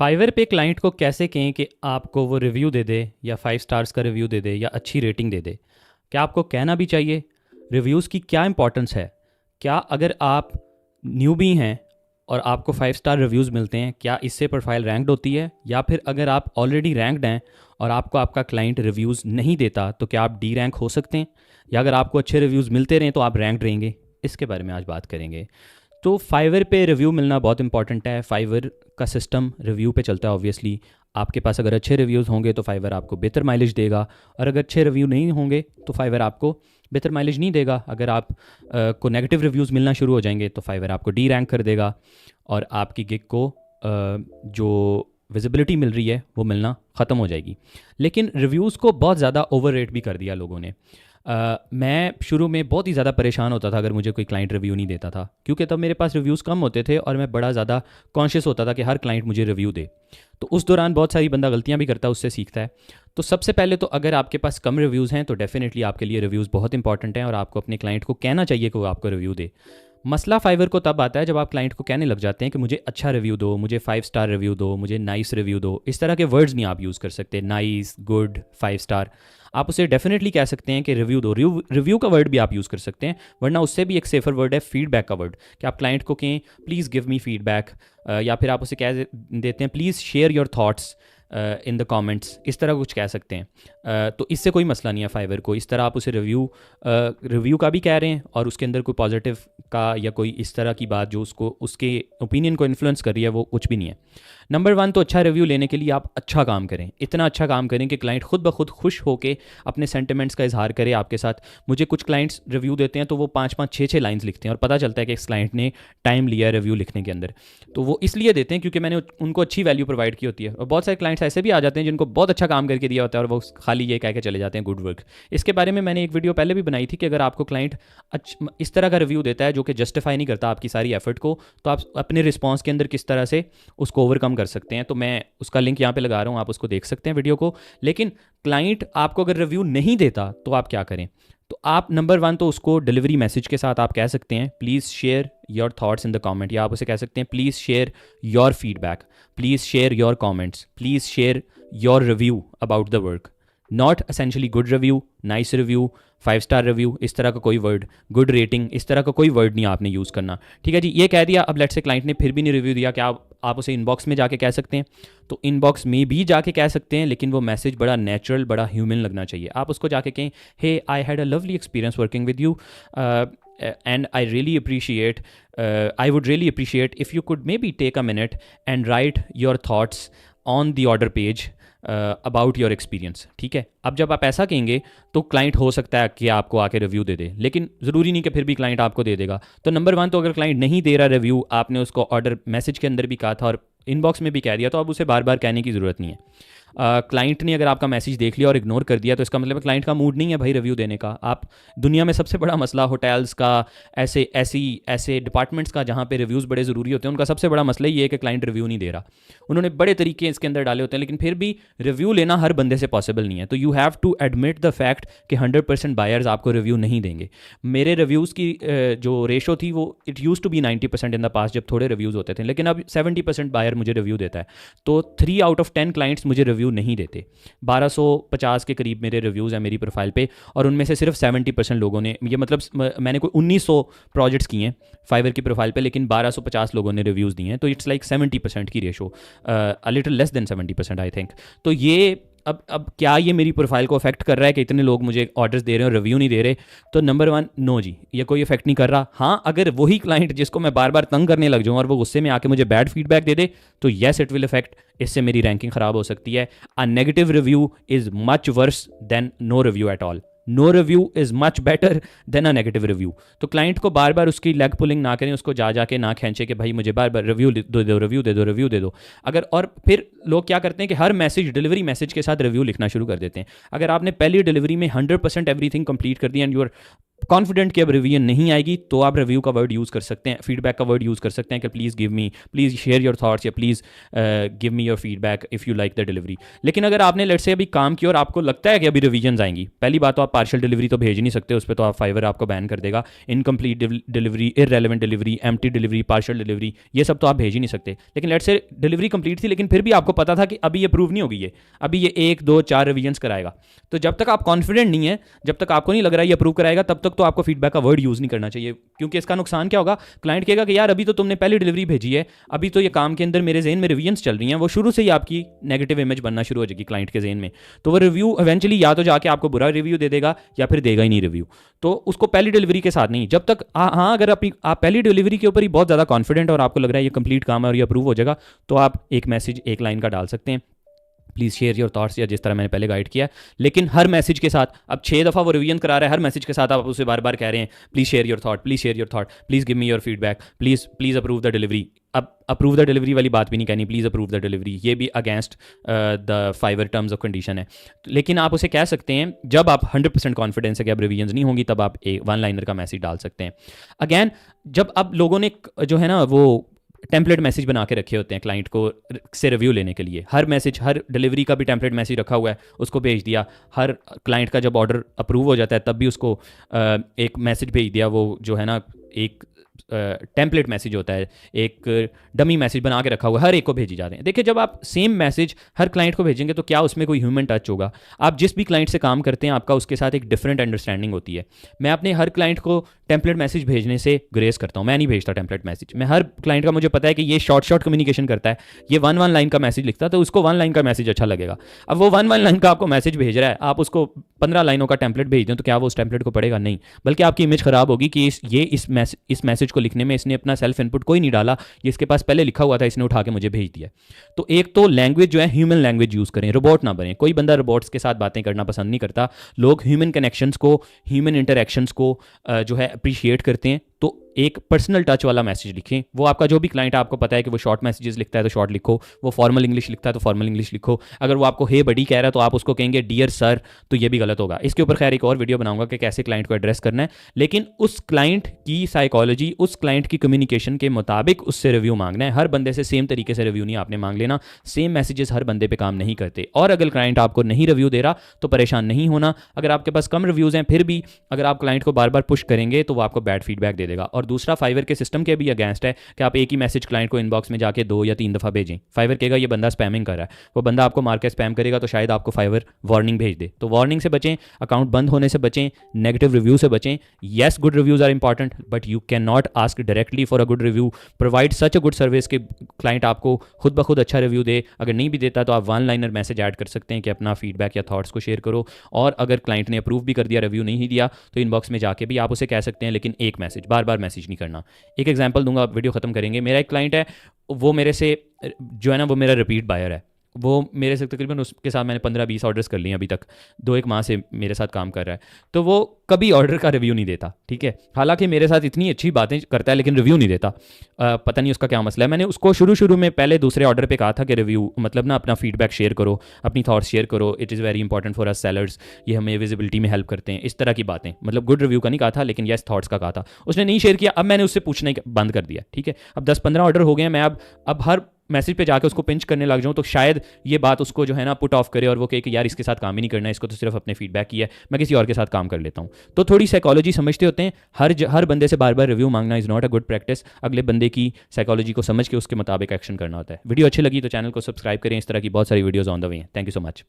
Fibre पे client को कैसे कहें कि आपको वो रिव्यू दे दे या 5 स्टार्स का रिव्यू दे दे या अच्छी रेटिंग दे दे। क्या आपको कहना भी चाहिए? रिव्यूज़ की क्या इंपॉर्टेंस है? क्या अगर आप न्यूबी हैं और आपको 5 स्टार रिव्यूज़ मिलते हैं, क्या इससे प्रोफाइल रैंक्ड होती है? या फिर अगर आप ऑलरेडी रैंक्ड हैं और आपको आपका क्लाइंट रिव्यूज़ नहीं देता तो क्या आप डी रैंक हो सकते हैं? या अगर आपको अच्छे रिव्यूज़ मिलते रहें तो आप रैंक्ड रहेंगे? इसके बारे में आज बात करेंगे। तो फाइवर पे रिव्यू मिलना बहुत इंपॉर्टेंट है। फाइवर का सिस्टम रिव्यू पे चलता है ऑब्वियसली। आपके पास अगर अच्छे रिव्यूज़ होंगे तो फाइवर आपको बेहतर माइलेज देगा, और अगर अच्छे रिव्यू नहीं होंगे तो फाइवर आपको बेहतर माइलेज नहीं देगा। अगर आप को नेगेटिव रिव्यूज़ मिलना शुरू हो जाएंगे तो फाइवर आपको डी रैंक कर देगा और आपकी गिग को जो विजिबिलिटी मिल रही है वो मिलना ख़त्म हो जाएगी। लेकिन रिव्यूज़ को बहुत ज़्यादा ओवर रेट भी कर दिया लोगों ने। मैं शुरू में बहुत ही ज़्यादा परेशान होता था अगर मुझे कोई क्लाइंट रिव्यू नहीं देता था, क्योंकि तब मेरे पास रिव्यूज़ कम होते थे और मैं बड़ा ज़्यादा कॉन्शियस होता था कि हर क्लाइंट मुझे रिव्यू दे। तो उस दौरान बहुत सारी बंदा गलतियाँ भी करता है, उससे सीखता है। तो सबसे पहले तो अगर आपके पास कम रिव्यूज़ हैं तो डेफिनेटली आपके लिए रिव्यूज़ बहुत इंपॉर्टेंट हैं और आपको अपने क्लाइंट को कहना चाहिए कि वो आपको रिव्यू दे। मसला फाइवर को तब आता है जब आप क्लाइंट को कहने लग जाते हैं कि मुझे अच्छा रिव्यू दो, मुझे 5 स्टार रिव्यू दो, मुझे नाइस रिव्यू दो। इस तरह के वर्ड्स नहीं आप यूज़ कर सकते, नाइस, गुड, 5 स्टार। आप उसे डेफिनेटली कह सकते हैं कि रिव्यू दो। रिव्यू का वर्ड भी आप यूज़ कर सकते हैं, वरना उससे भी एक सेफर वर्ड है फीडबैक का वर्ड, कि आप क्लाइंट को कहें प्लीज़ गिव मी फीडबैक, या फिर आप उसे कह देते हैं please share your thoughts in the comments. इस तरह कुछ कह सकते हैं। तो इससे कोई मसला नहीं है फाइवर को। इस तरह आप उसे रिव्यू का भी कह रहे हैं और उसके अंदर कोई पॉजिटिव का या कोई इस तरह की बात जो उसको उसके ओपिनियन को इन्फ्लुएंस कर रही है वो कुछ भी नहीं है। नंबर 1 तो अच्छा रिव्यू लेने के लिए आप अच्छा काम करें, इतना अच्छा काम करें कि क्लाइंट खुद ब खुद खुश होकर अपने सेंटिमेंट्स का इजहार करे आपके साथ। मुझे कुछ क्लाइंट्स रिव्यू देते हैं तो वो 5-5, 6-6 लाइन्स लिखते हैं और पता चलता है कि इस क्लाइंट ने टाइम लिया है रिव्यू लिखने के अंदर। तो वो इसलिए देते हैं क्योंकि मैंने उनको अच्छी वैल्यू प्रोवाइड की होती है। और बहुत सारे क्लाइंट्स ऐसे भी आ जाते हैं जिनको बहुत अच्छा काम करके दिया होता है और वो खाली ये कह के चले जाते हैं गुड वर्क। इसके बारे में मैंने एक वीडियो पहले भी बनाई थी कि अगर आपको क्लाइंट इस तरह का रिव्यू देता है जो कि जस्टिफाई नहीं करता आपकी सारी एफर्ट को, तो आप अपने रिस्पॉन्स के अंदर किस तरह से उसको ओवरकम कर सकते हैं। तो मैं उसका लिंक यहाँ पे लगा रहा हूँ, आप उसको देख सकते हैं वीडियो को। लेकिन क्लाइंट आपको अगर रिव्यू नहीं देता तो आप क्या करें? तो आप नंबर 1 तो उसको डिलीवरी मैसेज के साथ आप कह सकते हैं please share your thoughts in the comment, या आप उसे कह सकते हैं please share your feedback, please share your comments, please share your review about the work. Not essentially good review, nice review, 5 star review, इस तरह का कोई वर्ड, गुड रेटिंग, इस तरह का कोई वर्ड नहीं आपने यूज़ करना। ठीक है जी, ये कह दिया। अब लेट्स से क्लाइंट ने फिर भी नहीं रिव्यू दिया, क्या आप उसे इनबॉक्स में जाके कह सकते हैं? तो इनबॉक्स में भी जाके कह सकते हैं, लेकिन वो मैसेज बड़ा नेचुरल, बड़ा ह्यूमन लगना चाहिए। आप उसको जाके कहें hey I had a lovely experience working with you and I really appreciate, I would really appreciate if you could maybe take a minute and write your thoughts on the order page about your experience. ठीक है, अब जब आप ऐसा कहेंगे तो client हो सकता है कि आपको आके रिव्यू दे दे, लेकिन ज़रूरी नहीं कि फिर भी क्लाइंट आपको दे देगा। तो नंबर 1 तो अगर क्लाइंट नहीं दे रहा रिव्यू, आपने उसको ऑर्डर मैसेज के अंदर भी कहा था और इनबॉक्स में भी कह दिया, तो अब उसे बार बार कहने की ज़रूरत नहीं है। क्लाइंट ने अगर आपका मैसेज देख लिया और इग्नोर कर दिया तो इसका मतलब क्लाइंट का मूड नहीं है भाई रिव्यू देने का। आप दुनिया में सबसे बड़ा मसला होटल्स का, ऐसे डिपार्टमेंट्स का जहाँ पे रिव्यूज़ बड़े ज़रूरी होते हैं, उनका सबसे बड़ा मसला ये है कि क्लाइंट रिव्यू नहीं दे रहा। उन्होंने बड़े तरीके इसके अंदर डाले होते हैं, लेकिन फिर भी रिव्यू लेना हर बंदे से पॉसिबल नहीं है। तो you have to admit the fact कि 100% बायर्स आपको रिव्यू नहीं देंगे। मेरे रिव्यूज़ की जो रेशो थी वो it use to be 90% in the past जब थोड़े रिव्यूज़ होते थे, लेकिन अब 70% बायर मुझे रिव्यू देता है। तो 3 आउट ऑफ 10 क्लाइंट्स मुझे रिव्यू नहीं देते। 1250 के करीब मेरे रिव्यूज़ हैं मेरी प्रोफाइल पे, और उनमें से सिर्फ 70% लोगों ने, ये मतलब मैंने कोई 1900 प्रोजेक्ट्स किए हैं फाइवर की प्रोफाइल पे, लेकिन 1250 लोगों ने रिव्यूज़ दिए हैं। तो इट्स लाइक 70% की ratio, a little less than 70% I think. तो ये अब क्या ये मेरी प्रोफाइल को अफेक्ट कर रहा है कि इतने लोग मुझे ऑर्डर्स दे रहे हैं और रिव्यू नहीं दे रहे? तो नंबर 1 नो जी, ये कोई इफेक्ट नहीं कर रहा। हाँ, अगर वही क्लाइंट जिसको मैं बार बार तंग करने लग जाऊँ और वो गुस्से में आके मुझे बैड फीडबैक दे दे तो येस इट विल इफेक्ट, इससे मेरी रैंकिंग ख़राब हो सकती है। A negative review is much worse than no review at all. No review is much better than a negative review. तो क्लाइंट को बार बार उसकी लेग पुलिंग ना करें, उसको जाके ना खींचे कि भाई मुझे बार बार रिव्यू दे दो, रिव्यू दे दो, रिव्यू दे दो। अगर, और फिर लोग क्या करते हैं कि हर मैसेज, डिलीवरी मैसेज के साथ रिव्यू लिखना शुरू कर देते हैं। अगर आपने पहली डिलीवरी में 100% एवरीथिंग कंप्लीट कर दी एंड यू आर कॉन्फिडेंट कि अब रिव्यू नहीं आएगी, तो आप रिव्यू का वर्ड यूज़ कर सकते हैं, फीडबैक का वर्ड यूज़ कर सकते हैं कि please give me, please share your thoughts, या please give me your feedback if you like the delivery. लेकिन अगर आपने लेट्स से अभी काम किया और आपको लगता है कि अभी रिवीजन आएंगी, पहली बात तो आप पार्शियल डिलीवरी तो भेज नहीं सकते, उस पर तो आप फाइवर आपको बैन कर देगा। Incomplete delivery, irrelevant delivery, empty delivery, partial delivery, ये सब तो आप भेज ही नहीं सकते। लेकिन लेट्स से डिलीवरी कंप्लीट थी, लेकिन फिर भी आपको पता था कि अभी ये प्रूव नहीं होगी, ये अभी ये 1 2 4 रिवीजन्स कराएगा, तो जब तक आप कॉन्फिडेंट नहीं है, जब तक आपको नहीं लग रहा है ये अप्रूव कराएगा, तब तक तो आपको फीडबैक का वर्ड यूज़ नहीं करना चाहिए। क्योंकि इसका नुकसान क्या होगा, क्लाइंट कहेगा कि यार अभी तो तुमने पहली डिलीवरी भेजी है, अभी तो ये काम के अंदर मेरे जेन में रिवीजन्स चल रही हैं, वो शुरू से ही आपकी नेगेटिव इमेज बनना शुरू हो जाएगी क्लाइंट के जेन में। तो वो रिव्यू इवेंचुअली या तो जाके आपको बुरा रिव्यू दे देगा या फिर देगा ही नहीं रिव्यू। तो उसको पहली डिलीवरी के साथ नहीं, जब तक हाँ अगर आप पहली डिलीवरी के ऊपर ही बहुत ज़्यादा कॉन्फिडेंट और आपको लग रहा है ये कंप्लीट काम है और ये अप्रूव हो जाएगा, तो आप एक मैसेज एक लाइन का डाल सकते हैं, प्लीज़ शेयर योर थॉट्स, या जिस तरह मैंने पहले गाइड किया। लेकिन हर मैसेज के साथ, अब 6 दफ़ा वो रिवीजन करा रहा है, हर मैसेज के साथ आप उसे बार बार कह रहे हैं please share your thought, please share your thought, please give me your feedback, please approve the delivery. अब अप्रूव द डिलीवरी वाली बात भी नहीं कहनी, प्लीज़ अप्रूव द डिलीवरी, ये भी against the Fiverr terms of condition है। लेकिन आप उसे कह सकते हैं जब आप 100% कॉन्फिडेंस है कि अब रिवीजन नहीं होंगी, तब आप वन लाइनर का मैसेज डाल सकते हैं। अगेन जब अब लोगों ने जो है ना वो टेम्पलेट मैसेज बना के रखे होते हैं क्लाइंट को से रिव्यू लेने के लिए, हर मैसेज, हर डिलीवरी का भी टेम्पलेट मैसेज रखा हुआ है, उसको भेज दिया। हर क्लाइंट का जब ऑर्डर अप्रूव हो जाता है तब भी उसको एक मैसेज भेज दिया, वो जो है ना एक टेम्पलेट मैसेज होता है, एक डमी मैसेज बना के रखा हुआ है, हर एक को भेजी जाते हैं। देखिए जब आप सेम मैसेज हर क्लाइंट को भेजेंगे तो क्या उसमें कोई ह्यूमन टच होगा? आप जिस भी क्लाइंट से काम करते हैं आपका उसके साथ एक डिफरेंट अंडरस्टैंडिंग होती है। मैं अपने हर क्लाइंट को टेम्पलेट मैसेज भेजने से ग्रेस करता हूँ, मैं नहीं भेजता टेम्पलेट मैसेज। मैं हर क्लाइंट का मुझे पता है कि ये शॉर्ट कम्युनिकेशन करता है, ये वन लाइन का मैसेज लिखता है, तो उसको 1 लाइन का मैसेज अच्छा लगेगा। अब वो 1 लाइन का आपको मैसेज भेज रहा है, आप उसको 15 लाइनों का टेम्पलेट भेज दें, तो क्या वो उस टेम्पलेट को पढ़ेगा? नहीं, बल्कि आपकी इमेज खराब होगी कि इस मैसेज को लिखने में इसने अपना सेल्फ इनपुट कोई नहीं डाला, ये इसके पास पहले लिखा हुआ था, इसने उठा के मुझे भेज दिया। तो एक तो लैंग्वेज जो है ह्यूमन लैंग्वेज यूज़ करें, रोबोट ना बने। कोई बंदा रोबोट्स के साथ बातें करना पसंद नहीं करता, लोग ह्यूमन कनेक्शंस को, ह्यूमन इंटरेक्शंस को जो है अप्रिशिएट करते हैं। तो एक पर्सनल टच वाला मैसेज लिखें। वो आपका जो भी क्लाइंट है, आपको पता है कि वो शॉर्ट मैसेजेस लिखता है तो शॉर्ट लिखो, वो फॉर्मल इंग्लिश लिखता है तो फॉर्मल इंग्लिश लिखो। अगर वो आपको हे बडी कह रहा है तो आप उसको कहेंगे डियर सर, तो ये भी गलत होगा। इसके ऊपर खैर एक और वीडियो बनाऊंगा कि कैसे क्लाइंट को एड्रेस करना है, लेकिन उस क्लाइंट की साइकोलॉजी, उस क्लाइंट की कम्युनिकेशन के मुताबिक उससे रिव्यू मांगना है। हर बंदे से सेम तरीके से रिव्यू नहीं आपने मांग लेना, सेम मैसेजेस हर बंदे पे काम नहीं करते। और अगर क्लाइंट आपको नहीं रिव्यू दे रहा तो परेशान नहीं होना। अगर आपके पास कम रिव्यूज़ हैं फिर भी अगर आप क्लाइंट को बार बार पुश करेंगे तो वो आपको बैड फीडबैक दे देगा। और दूसरा, फाइवर के सिस्टम के भी अगेंस्ट है कि आप एक ही मैसेज क्लाइंट को इनबॉक्स में जाके 2 या 3 दफ़ा भेजें। फाइवर कहेगा ये बंदा स्पैमिंग कर रहा है, वो बंदा आपको मार के स्पैम करेगा तो शायद आपको फाइवर वार्निंग भेज दे। तो वार्निंग से बचें, अकाउंट बंद होने से बचें, नेगेटिव रिव्यू से बचें। Yes, good reviews are important, but you can not ask directly for a good review. Provide such a good service कि क्लाइंट आपको खुद ब खुद अच्छा रिव्यू दे। अगर नहीं भी देता तो आप 1 लाइनर मैसेज ऐड कर सकते हैं कि अपना फीडबैक या थॉट्स को शेयर करो। और अगर क्लाइंट ने अप्रूव भी कर दिया, रिव्यू नहीं दिया, तो इनबॉक्स में जाके भी आप उसे कह सकते हैं, लेकिन एक मैसेज, बार बार मैसेज नहीं करना। एक एग्जांपल दूंगा, वीडियो खत्म करेंगे। मेरा एक क्लाइंट है, वो मेरे से जो है ना, वो मेरा रिपीट बायर है। वो मेरे से तकरीबन उसके साथ मैंने 15-20 ऑर्डर्स कर लिए अभी तक, 2-1 माह से मेरे साथ काम कर रहा है। तो वो कभी ऑर्डर का रिव्यू नहीं देता, ठीक है। हालांकि मेरे साथ इतनी अच्छी बातें करता है लेकिन रिव्यू नहीं देता। पता नहीं उसका क्या मसला है। मैंने उसको शुरू में पहले दूसरे ऑर्डर पे कहा था कि रिव्यू मतलब ना अपना फीडबैक शेयर करो, अपनी थॉट्स शेयर करो, it is very important for us sellers, ये हमें विजिबिलिटी में हेल्प करते हैं, इस तरह की बातें। मतलब गुड रिव्यू का नहीं कहा था, लेकिन येस थॉट्स का कहा था। उसने नहीं शेयर किया। अब मैंने उससे पूछना बंद कर दिया, ठीक है। अब 10-15 ऑर्डर हो गए हैं, मैं अब हर मैसेज पे जाकर उसको पिंच करने लग जाऊँ तो शायद ये बात उसको जो है ना पुट ऑफ करे और वो कहे कि यार इसके साथ काम ही नहीं करना है, इसको तो सिर्फ अपने फीडबैक की है, मैं किसी और के साथ काम कर लेता हूँ। तो थोड़ी साइकोलॉजी समझते होते हैं। हर बंदे से बार बार रिव्यू मांगना is not a good practice. अगले बंदे की साइकोलॉजी को समझ के उसके मुताबिक एक्शन करना होता है। वीडियो अच्छी लगी तो चैनल को सब्सक्राइब करें, इस तरह की बहुत सारी वीडियोज़ ऑन द वे हैं। Thank you so much.